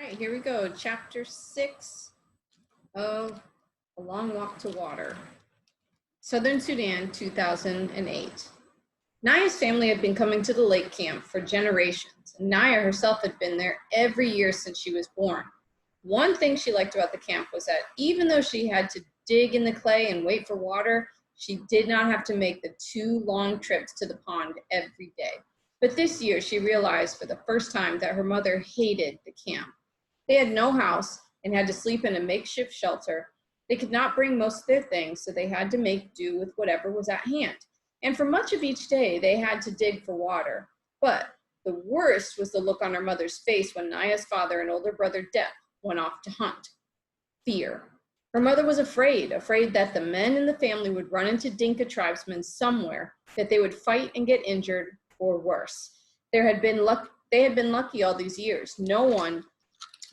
right, here we go. Chapter 6 of A Long Walk to Water. Southern Sudan, 2008. Naya's family had been coming to the lake camp for generations, and Naya herself had been there every year since she was born. One thing she liked about the camp was that even though she had to dig in the clay and wait for water, she did not have to make the 2 long trips to the pond every day. But this year, she realized for the first time that her mother hated the camp. They had no house and had to sleep in a makeshift shelter. They could not bring most of their things, so they had to make do with whatever was at hand. And for much of each day, they had to dig for water. But the worst was the look on her mother's face when Naya's father and older brother Dep went off to hunt. Fear. Her mother was afraid that the men in the family would run into Dinka tribesmen somewhere, that they would fight and get injured, or worse. They had been lucky all these years. No one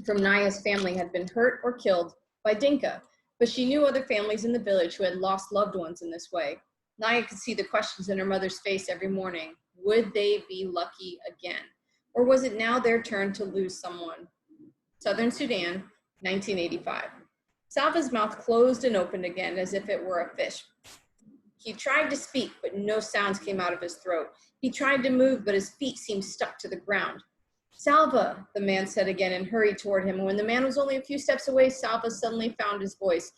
from Naya's family had been hurt or killed by Dinka, but she knew other families in the village who had lost loved ones in this way. Naya could see the questions in her mother's face every morning. Would they be lucky again? Or was it now their turn to lose someone? Southern Sudan, 1985. Salva's mouth closed and opened again as if it were a fish. He tried to speak, but no sounds came out of his throat. He tried to move, but his feet seemed stuck to the ground. Salva, the man said again and hurried toward him. And when the man was only a few steps away, Salva suddenly found his voice.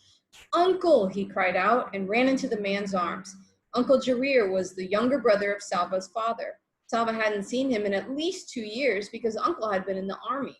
Uncle, he cried out and ran into the man's arms. Uncle Jarir was the younger brother of Salva's father. Salva hadn't seen him in at least 2 years because Uncle had been in the army.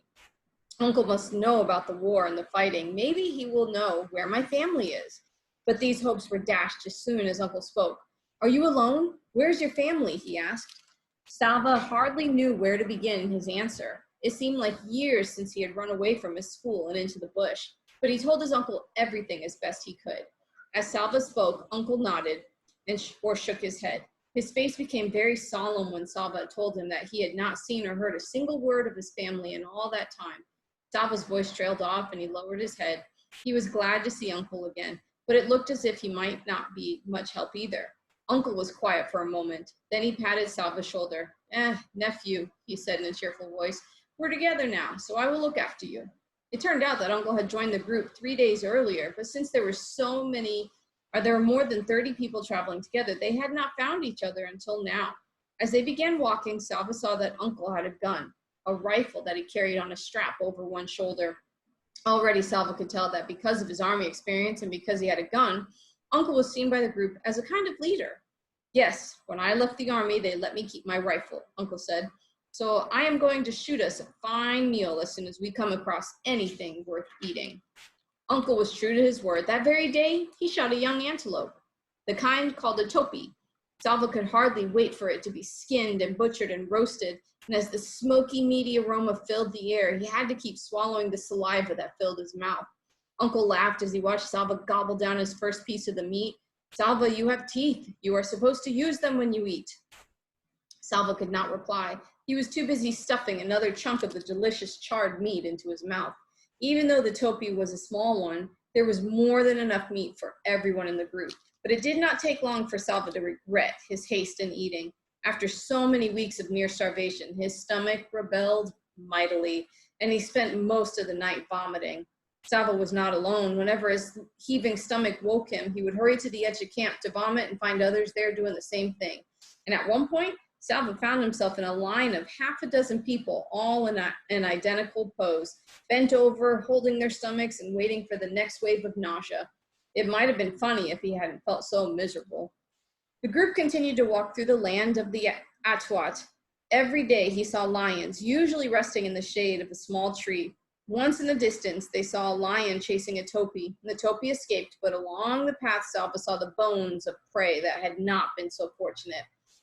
Uncle must know about the war and the fighting. Maybe he will know where my family is. But these hopes were dashed as soon as Uncle spoke. Are you alone? Where's your family? He asked. Salva hardly knew where to begin in his answer. It seemed like years since he had run away from his school and into the bush, but he told his uncle everything as best he could. As Salva spoke, Uncle nodded or shook his head. His face became very solemn when Salva told him that he had not seen or heard a single word of his family in all that time. Salva's voice trailed off and he lowered his head. He was glad to see Uncle again, but it looked as if he might not be much help either. Uncle was quiet for a moment. Then he patted Salva's shoulder. Nephew, he said in a cheerful voice, we're together now, so I will look after you. It turned out that Uncle had joined the group 3 days earlier, but since there were more than 30 people traveling together, they had not found each other until now. As they began walking, Salva saw that Uncle had a gun, a rifle that he carried on a strap over one shoulder. Already Salva could tell that because of his army experience and because he had a gun, Uncle was seen by the group as a kind of leader. Yes, when I left the army, they let me keep my rifle, Uncle said. So I am going to shoot us a fine meal as soon as we come across anything worth eating. Uncle was true to his word. That very day, he shot a young antelope, the kind called a topi. Salva could hardly wait for it to be skinned and butchered and roasted, and as the smoky, meaty aroma filled the air, he had to keep swallowing the saliva that filled his mouth. Uncle laughed as he watched Salva gobble down his first piece of the meat. Salva, you have teeth. You are supposed to use them when you eat. Salva could not reply. He was too busy stuffing another chunk of the delicious charred meat into his mouth. Even though the topi was a small one, there was more than enough meat for everyone in the group. But it did not take long for Salva to regret his haste in eating. After so many weeks of near starvation, his stomach rebelled mightily, and he spent most of the night vomiting. Salva was not alone. Whenever his heaving stomach woke him, he would hurry to the edge of camp to vomit and find others there doing the same thing. And at one point, Salva found himself in a line of half a dozen people, all in an identical pose, bent over, holding their stomachs and waiting for the next wave of nausea. It might have been funny if he hadn't felt so miserable. The group continued to walk through the land of the Atwat. Every day he saw lions, usually resting in the shade of a small tree. Once in the distance, they saw a lion chasing a topi. The topi escaped, but along the path, Salva saw the bones of prey that had not been so fortunate.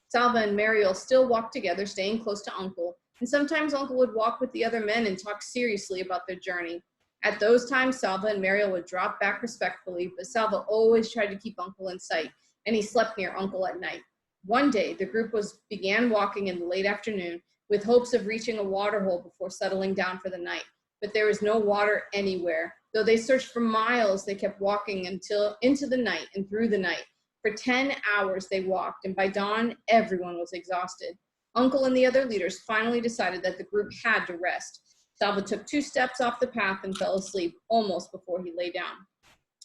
Salva and Mariel still walked together, staying close to Uncle, and sometimes Uncle would walk with the other men and talk seriously about their journey. At those times, Salva and Mariel would drop back respectfully, but Salva always tried to keep Uncle in sight, and he slept near Uncle at night. One day, the group began walking in the late afternoon with hopes of reaching a waterhole before settling down for the night. But there was no water anywhere. Though they searched for miles, they kept walking until into the night and through the night. For 10 hours they walked, and by dawn, everyone was exhausted. Uncle and the other leaders finally decided that the group had to rest. Salva took 2 steps off the path and fell asleep almost before he lay down.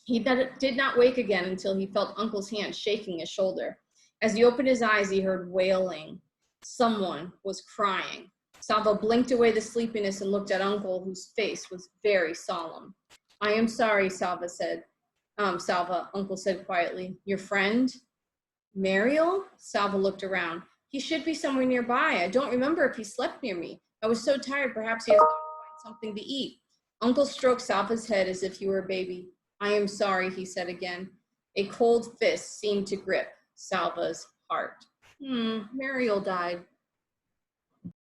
He did not wake again until he felt Uncle's hand shaking his shoulder. As he opened his eyes, he heard wailing. Someone was crying. Salva blinked away the sleepiness and looked at Uncle, whose face was very solemn. I am sorry, Salva, Uncle said quietly. Your friend? Mariel? Salva looked around. He should be somewhere nearby. I don't remember if he slept near me. I was so tired, perhaps he has gone to find something to eat. Uncle stroked Salva's head as if he were a baby. I am sorry, he said again. A cold fist seemed to grip Salva's heart. Mariel died.